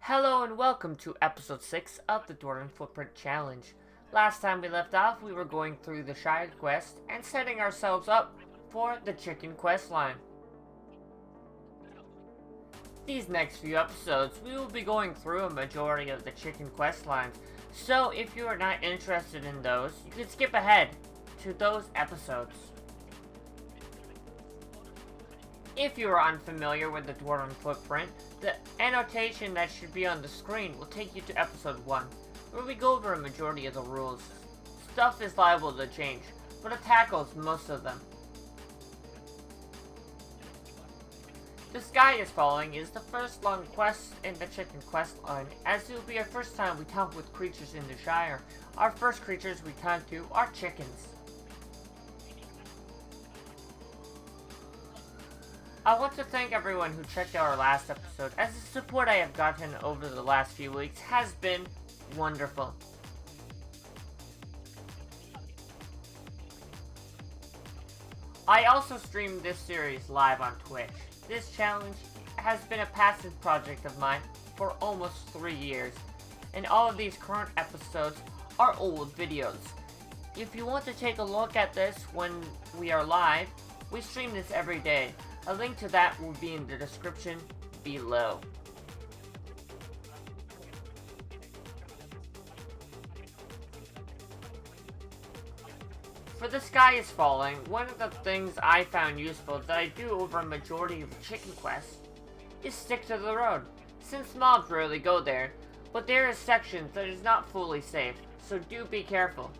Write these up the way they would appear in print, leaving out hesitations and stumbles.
Hello and welcome to episode 6 of the Dwarven Footprint Challenge. Last time we left off, we were going through the Shire quest and setting ourselves up for the chicken quest line. These next few episodes, we will be going through a majority of the chicken quest lines, so if you are not interested in those, you can skip ahead to those episodes. If you are unfamiliar with the Dwarven Footprint, the annotation that should be on the screen will take you to episode 1, where we go over a majority of the rules. Stuff is liable to change, but it tackles most of them. The Sky is Falling is the first long quest in the chicken quest line, as it will be our first time we talk with creatures in the Shire. Our first creatures we talk to are chickens. I want to thank everyone who checked out our last episode, as the support I have gotten over the last few weeks has been wonderful. I also stream this series live on Twitch. This challenge has been a passive project of mine for almost 3 years, and all of these current episodes are old videos. If you want to take a look at this when we are live, we stream this every day. A link to that will be in the description below. For The Sky is Falling, one of the things I found useful that I do over a majority of chicken quests is stick to the road, since mobs rarely go there, but there is sections that is not fully safe, so do be careful.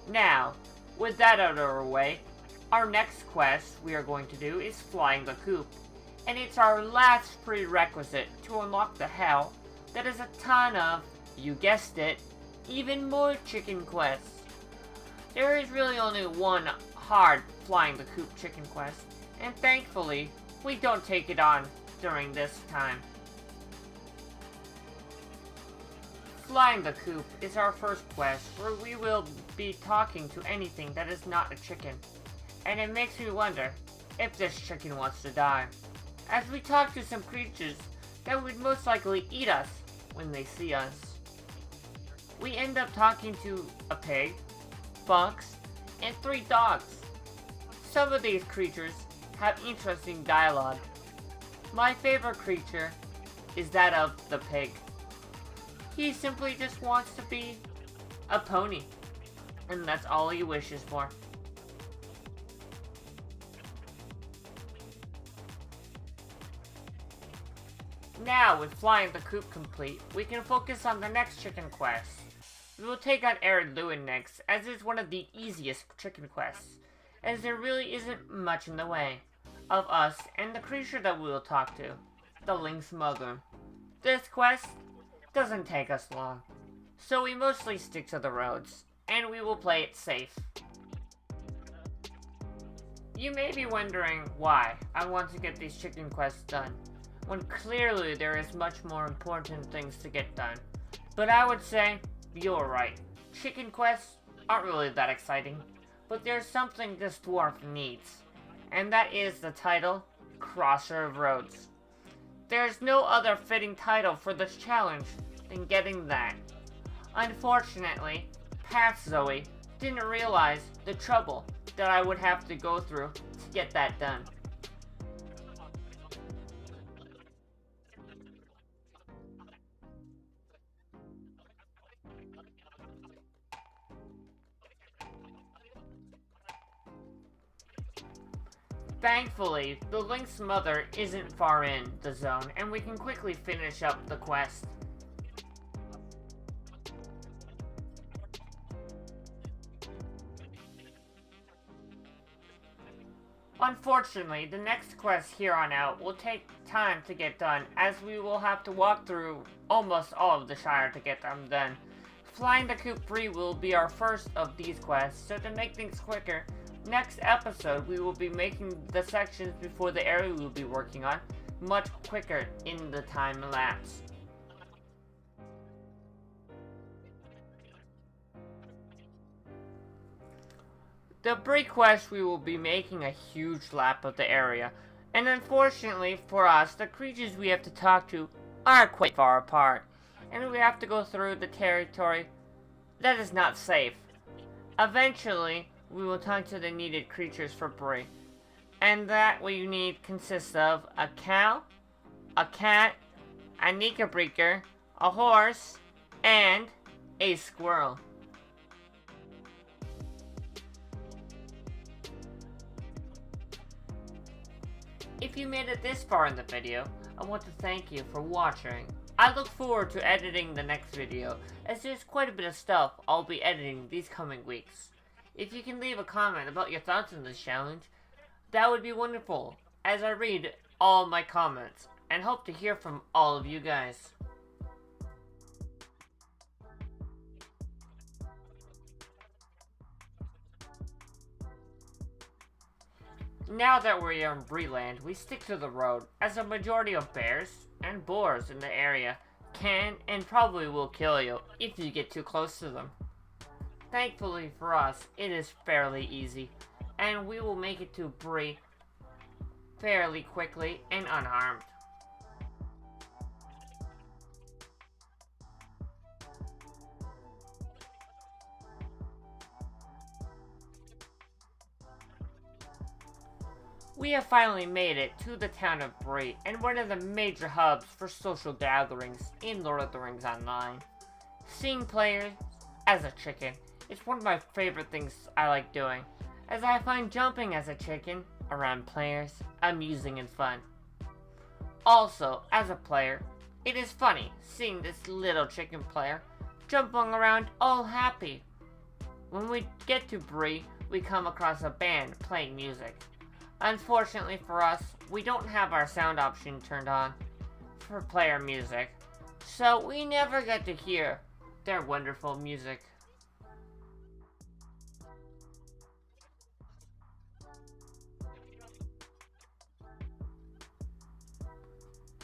Now, with that out of our way, our next quest we are going to do is Flying the Coop, and it's our last prerequisite to unlock the hell that is a ton of, you guessed it, even more chicken quests. There is really only one hard Flying the Coop chicken quest, and thankfully, we don't take it on during this time. Flying the Coop is our first quest where we will be talking to anything that is not a chicken, and it makes me wonder if this chicken wants to die, as we talk to some creatures that would most likely eat us when they see us. We end up talking to a pig, fox, and 3 dogs. Some of these creatures have interesting dialogue. My favorite creature is that of the pig. He simply just wants to be a pony, and that's all he wishes for. Now, with Flying the Coop complete, we can focus on the next chicken quest. We will take on Arid Lewin next, as it's one of the easiest chicken quests, as there really isn't much in the way of us and the creature that we will talk to, the Lynx Mother. This quest doesn't take us long, so we mostly stick to the roads, and we will play it safe. You may be wondering why I want to get these chicken quests done, when clearly there is much more important things to get done. But I would say, you're right, chicken quests aren't really that exciting, but there's something this dwarf needs, and that is the title, Crosser of Roads. There's no other fitting title for this challenge than getting that. Unfortunately, Path Zoe didn't realize the trouble that I would have to go through to get that done. Thankfully, the Lynx Mother isn't far in the zone, and we can quickly finish up the quest. Unfortunately, the next quest here on out will take time to get done, as we will have to walk through almost all of the Shire to get them done. Flying the Coop Free will be our first of these quests, so to make things quicker, next episode we will be making the sections before the area we will be working on much quicker in the time lapse. The Bree quest, we will be making a huge lap of the area, and unfortunately for us, the creatures we have to talk to are quite far apart, and we have to go through the territory that is not safe. Eventually, we will talk to the needed creatures for Bree, and that we need consists of a cow, a cat, a Nika Breaker, a horse, and a squirrel. If you made it this far in the video, I want to thank you for watching. I look forward to editing the next video, as there's quite a bit of stuff I'll be editing these coming weeks. If you can leave a comment about your thoughts on this challenge, that would be wonderful, as I read all my comments, and hope to hear from all of you guys. Now that we're in Breeland, we stick to the road, as a majority of bears and boars in the area can and probably will kill you if you get too close to them. Thankfully for us, it is fairly easy, and we will make it to Bree fairly quickly and unharmed. We have finally made it to the town of Bree, and one of the major hubs for social gatherings in Lord of the Rings Online. Seeing players as a chicken is one of my favorite things I like doing, as I find jumping as a chicken around players amusing and fun. Also, as a player, it is funny seeing this little chicken player jumping around all happy. When we get to Bree, we come across a band playing music. Unfortunately for us, we don't have our sound option turned on for player music, so we never get to hear their wonderful music.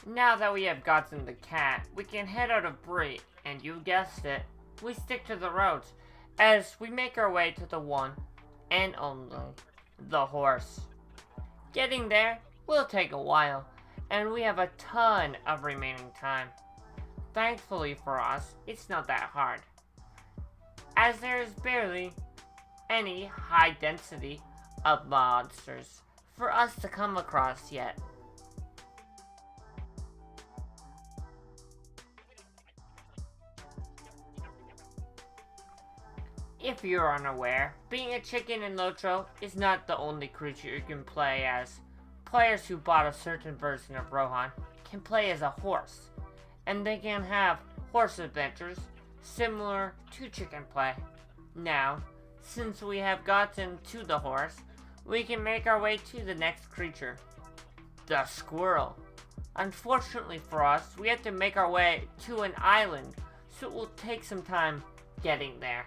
Now that we have gotten the cat, we can head out of Bree, and you guessed it, we stick to the roads, as we make our way to the one and only, the horse. Getting there will take a while, and we have a ton of remaining time. Thankfully for us, it's not that hard, as there is barely any high density of monsters for us to come across yet. If you're unaware, being a chicken in Lotro is not the only creature you can play as. Players who bought a certain version of Rohan can play as a horse, and they can have horse adventures similar to chicken play. Now, since we have gotten to the horse, we can make our way to the next creature, the squirrel. Unfortunately for us, we have to make our way to an island, so it will take some time getting there.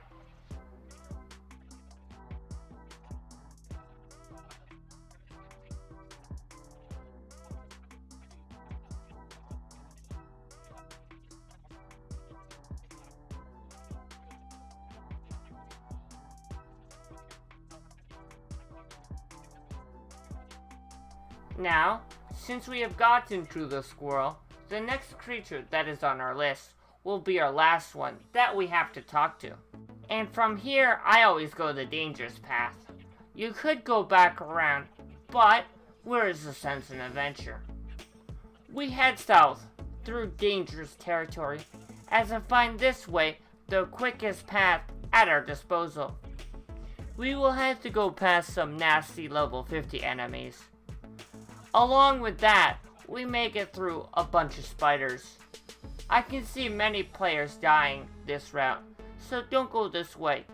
Now, since we have gotten to the squirrel, the next creature that is on our list will be our last one that we have to talk to. And from here, I always go the dangerous path. You could go back around, but where is the sense in adventure? We head south through dangerous territory, as I find this way the quickest path at our disposal. We will have to go past some nasty level 50 enemies. Along with that, we make it through a bunch of spiders. I can see many players dying this route, so don't go this way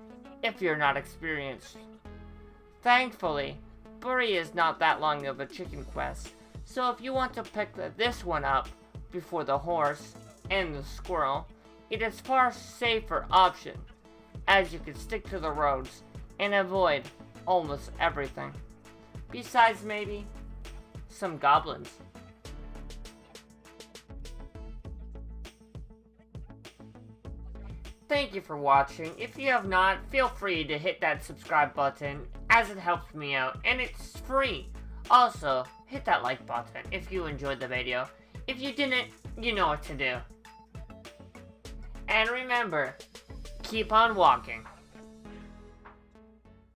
if you're not experienced. Thankfully, Bree is not that long of a chicken quest, so if you want to pick this one up before the horse and the squirrel, it is far safer option, as you can stick to the roads and avoid almost everything. Besides maybe some goblins. thank you for watching. If you have not, feel free to hit that subscribe button, as it helps me out, and it's free. Also, hit that like button if you enjoyed the video. If you didn't, you know what to do. And remember, keep on walking.